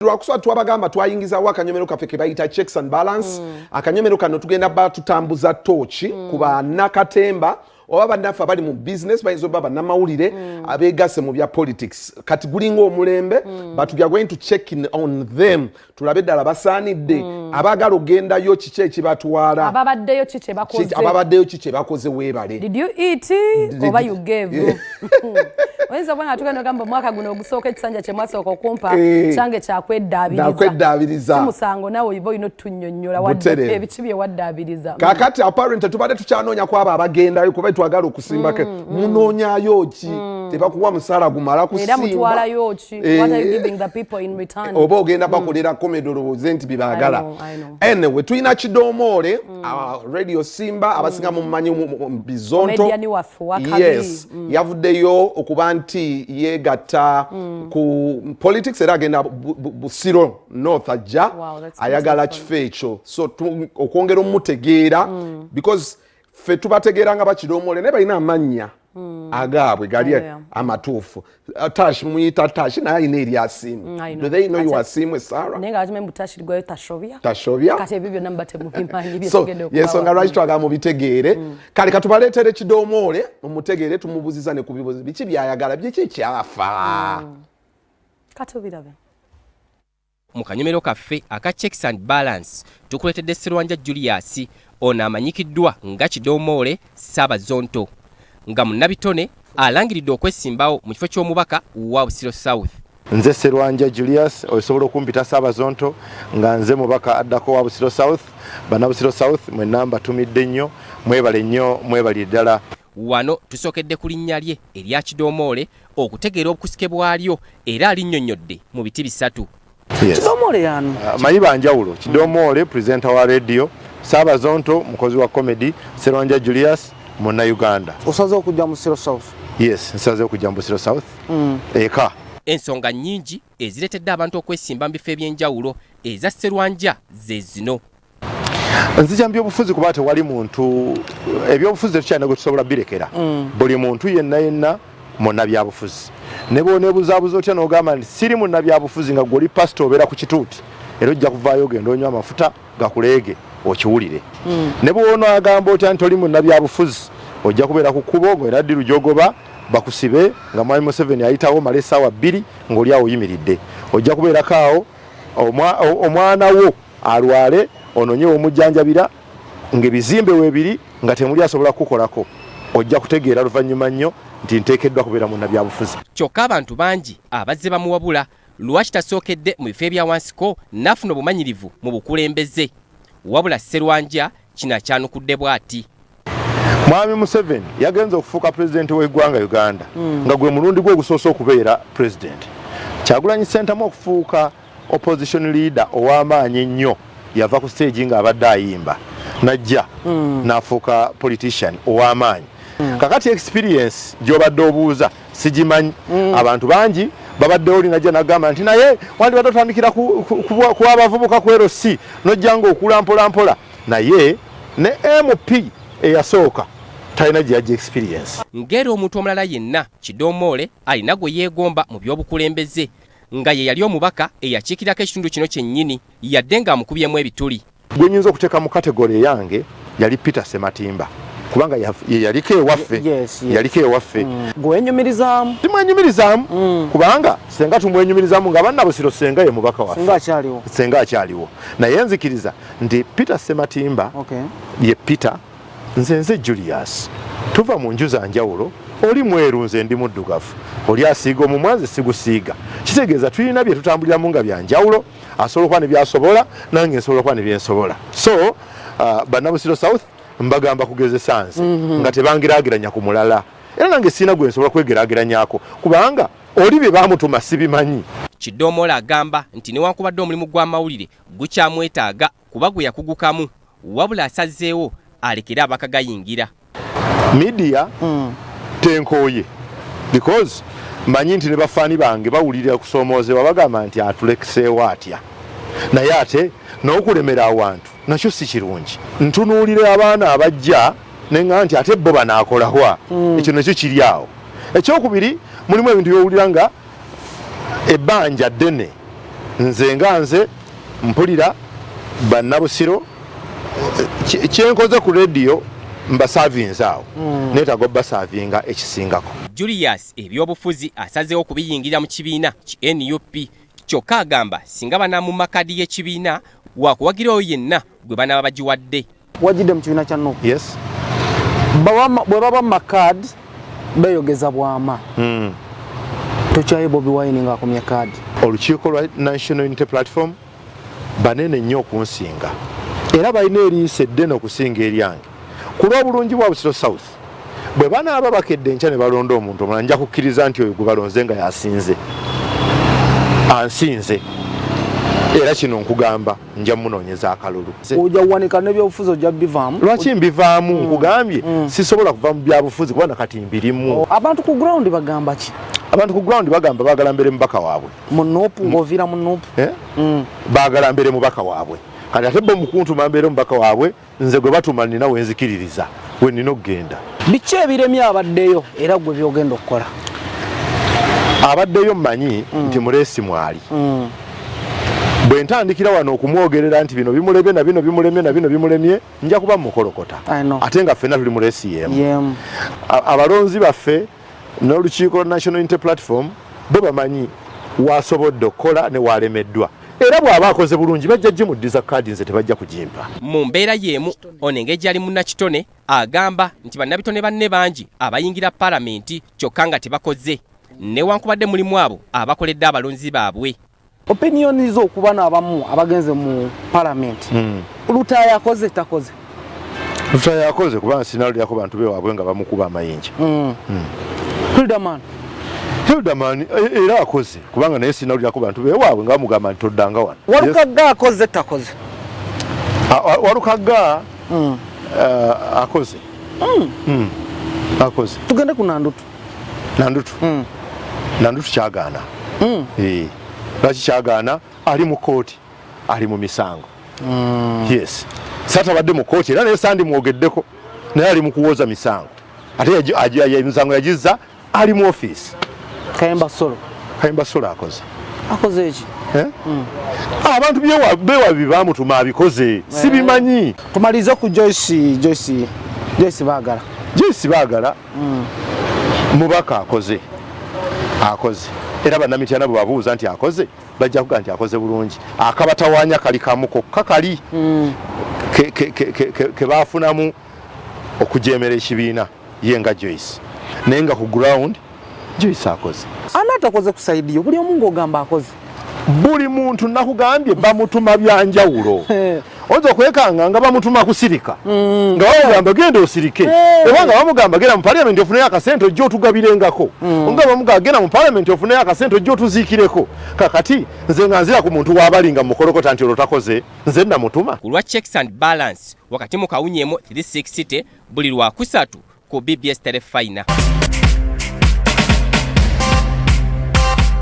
Lwakuswa twabagamba twayingiza wakanyomero kaffe ke bayita checks and balance akanyomero kano tugenda batutambuza tochi kuba nakatemba oba bandafa bali mu business bayizo baba namawulire abegase mu bya politics kati gulingo omulembe but we are going to check in on them tulabe dala basanidde abagala ogenda yo kiche ekibatwala ababaddeyo kiche bakoze webale. Did you eat oba you gave? Wenza bwana tukano gamba mwaka guno ogusooka ekisanja kye mwasooka okumpa kyange kyakweddaabiriza simusango nawe yibo ino tunnyonnyola wadde ebikibye waddaabiriza kakati apparent tubadde tukyanoonya kwaba abagendayo kuba twagala okusimbako munoonyayo ki tebakuwa musala gumala kusimba era mutwala yo ki what are you giving the people in return oba ogenda bakolera komedoro zenti bibagala anyway tuyina Kidomole radio Simba abasinga mu manyi bizonto yes yavuddeyo okuba nti yegatta ku politics era agenda Busiro North ajja ayagala kifeecho so okwongera omutegeera because fe tubategeera nga bakidomole ne balina amanya agabwe gali amatuufu Tash muyita Tash naye ine eri asimu do they know you asimu Sarah nenga ajime mutashi gwe tashobya kati ebibyo namba temubimanyi byegende yes nga right twaga mu bitegeere kale katubaletere Kidomole umutegeere tumubuziza ne kubibuzi biki byayagala biki kyafa katubirabe mu kanyomero kaffe aka checks and balance tukuletedde Sserwanja Julius ono amanyikiddwa nga Kidomole Ssaabazonto nga munnabitone alangiridde okwesimbawo mu kifo ky'omubaka wa Busiro South. Nze Sserwanja Julius osobola okumpita Ssaabazonto nga nze mubaka addako wa Busiro South bana Busiro South mwe namba tumidde nnyo mwebale nnyo mwebali ddala. Wano tusookedde ku linnya lye erya Kidomole okutegeera obukusike bwalyo era alinnyonnyodde mu biti bisatu. Yes. Kidomole yano manyi banjawulo Kidomole presenter wa radio Ssaabazonto mukozi wa comedy Sserwanja Julius muna Uganda. Osaze okujja mu Busiro South? Yes, nsaze okujja mu Busiro South. Eka. Ensonga nnyingi eziretedde abantu okwesimba mu bifo ebyenjawulo eza Sserwanja ze zino. Nzija mbyobufuzi kuba tewali muntu ebyobufuzi tetukyalina gwe tusobola birekera. Buli muntu yenna munnabyabufuzi. Ne bw'oneebuzaabuza otya n'ogamba nti siri munnabyabufuzi nga gw'oli pasito obeera ku kituuti era ojja kuvaayo ogenda onywa amafuta gakuleege okiwulire. Ne bw'onoagamba otya nti oli munnabyabufuzi ojja kubeera ku kkubo ng'era ddi lujogoba bakusibe nga Mwami Museveni ayitawo mala essaawa 2 ng'oli awo oyimiridde. Ojja kubeerako awo omwana wo alwale ononyewo omujjanjabira ng'ebizimbe weebiri nga temuli asobola kukolako. Ojja kutegeera luvannyuma nnyo nti nteekeddwa kubeera munnabyabufuzi. Kyokka abantu bangi abazze bamuwabula lwaki tasookedde mu bifo ebya wansiko n'afuna obumanyirivu mu bukulembeze. Wabula Sserwanja kino akyanukudde bw'ati. Mwami Museveni yagenze okufuuka pulezidenti w'eggwanga Uganda nga gwe mulundi gwe ogusoose okubeera pulezidenti. Kyagulanyi Ssentamu okufuuka opposition leader ow'amaanyi ennyo yava ku stage ng'abadde ayimba najja n'afuuka politician ow'amaanyi. Kakati experience gy'obadde obuuza sigimanyi. Abantu bangi babadde oli najja nagamba nti naye wandibadde otandikira ku abavubuka ku LC n'ojjanga okula mpola naye ne MP eyasooka talina gye experience. Ngero omuntu omulala yenna Kidomole alina gwe yeegomba mu by'obukulembeze nga ye yali omubaka eyakiikirako ekitundu kino kyennyini yadde ng'amukubyemu ebituli. Gwe nnyinza okuteeka mu kategole yange yali Peter Sematimba kubanga yaliko ewaffe yaliko ewaffe gwenyumirizaamu timwenyumirizaamu kubanga senga tumwenyumirizaamu nga banna Busiro senga ye mubaka waffe senga akyaliwo naye nzikiriza nti Peter Sematimba ye Peter nze Julius tuva mu nju za njawulo oli mweru nze ndi muddugavu oli asiiga omumwa nze sigusiiga kitegeeza tulina bye tutambuliramu nga bya njawulo asobola okuba ne byasobola nange nsobola okuba ne byensobola so banna Busiro South mbagamba kugezesa nze nga tebangeraageranya ku mulala era nange sina gwe nsobola kwegeraageranyako kubanga oli bye baamutuma sibimanyi. Kidomole agamba nti newankubadde omulimu gw'amawulire gukyamwetaaga kuba gwe yakugukamu wabula asazeewo alekere abakagayingira. Media tenkooye because manyi nti ne bafaani bange bawulirira kusoomoozebwa bagamba nti atulekeseewo atya naye ate n'okulemera awantu nakyo si kirungi. Ntunuulira abaana abajja nenga nti ate bo banaakolahwa ekyo nakyo kiri awo. Ekyokubiri mulimu ebintu by'owulira nga ebbanja ddene nze mpulira bannabusiro kyenkoze ku radio mbasavinze awo neetaaga basavinga ekisingako. Julius ebyobufuzi asazeewo kubiyingira mu kibiina ki NUP kyokka agamba singa banamumma kadi y'ekibiina wakuwagirawo yenna gwe banaba bagiwadde. Wajidde mu kibiina kya NUP? Yes. Bwe baba makadi beyogeza bwama. Tokyaye Bobi Wine nga akomya kadi. Olukiiko lwa National Unity Platform banene nnyo okunsinga era balina eriisa eddene okusinga eryange ku lw'obulungi bwa Busiro South. Bwe banaaba bakedde enkya ne balonda omuntu omulala nja kukkiriza nti oyo gwe balonze nga yasinze ansinze era kino nkugamba nja munoonyeza akalulu. Ojja kuwanika n'ebyobufuzi ojja bivaamu? Lwaki mbivaamu? Nkugambye sisobola kuva mu byabufuzi kubanga kati mbirimu. Abantu ku ground bagamba ki? Abantu ku ground bagamba baagala mbere mubaka waabwe mu NUP ng'oviira mu NUP. Baagala mbere mubaka waabwe kati ate bo mukuntuma mbeere mubaka waabwe nze gwe batuma nina wenzikiririza we nina okugenda. Biki ebiremye abaddeyo era gwe byogenda okukola? Abaddeyo mmanyi nti muleesi mwali. Bwe ntandikira wano okumwogerera nti bino bimulemye na bino bimulemye na bino bimulemye nja kuba mukolokota ate nga ffenna tuli muleesi yeemu. Abalonzi baffe n'olukiiko lwa National Unity Platform bo bamanyi wasobodde okukola ne walemeddwa era bw'aba akoze bulungi bajja gimuddiza kaadi nze tebajja kugimpa. Mu mbeera y'emu ono engeri ali munnakitone agamba nti bannabitone banne bangi abayingira paalamenti kyokka nga tebakoze newankubadde mulimu abo abakoledde abalonzi baabwe. Opinioni zo okuba n'abamu abagenze mu paalamenti Lutaaya akoze takoze? Lutaaya akoze kubanga sinalulyako bantu bewaabwe nga bamukuba amayinja. Hildaman era akoze kubanga naye sinalulyako bantu bewaabwe nga bamugamba nti toddanga wano. Walukagga akoze takoze? Walukagga akoze. Akoze. Tugende ku Nandutu. Nandutu kyagaana. Lwaki kyagaana? Ali mu kooti ali mu misango. Yes. Satabadde mu kooti era naye sandi mwogeddeko naye ali mu kuwoza misango ate emisango yagizza ali mu ofiisi. Kayemba Solo akoze eki? Abantu bewabi bamutuma abikoze sibimanyi. Tumalize ku Joyce Baagala. Mubaka akoze era bannamiti nabo babuuza nti akoze bajja kuga nti akoze bulungi. Akabatawaanya kali kamuko kakali ke baafunamu okujeemera ekibiina ye nga Joyce naye nga ku ground Joyce akoze. Ani atakoze ku saidi yo? Buli omu ng'ogamba akoze? Buli muntu nakugambye bamutuma byanjawulo. Oza kwekanga nga bamutuma kusirika nga bamugamba genda osirike era nga bamugamba genda mu parliament ofuneyo akasente ojja otugabirengako nga bamugamba genda mu parliament ofuneyo akasente ojja otuziikireko. Kakati nze nga nzira ku muntu w'abalinga mu mukolokota nti olwo takoze nze namutuma. Ku lwa checks and balance wakati mu kawunyeemo 360 buli lwakusatu ku BBS Telefina.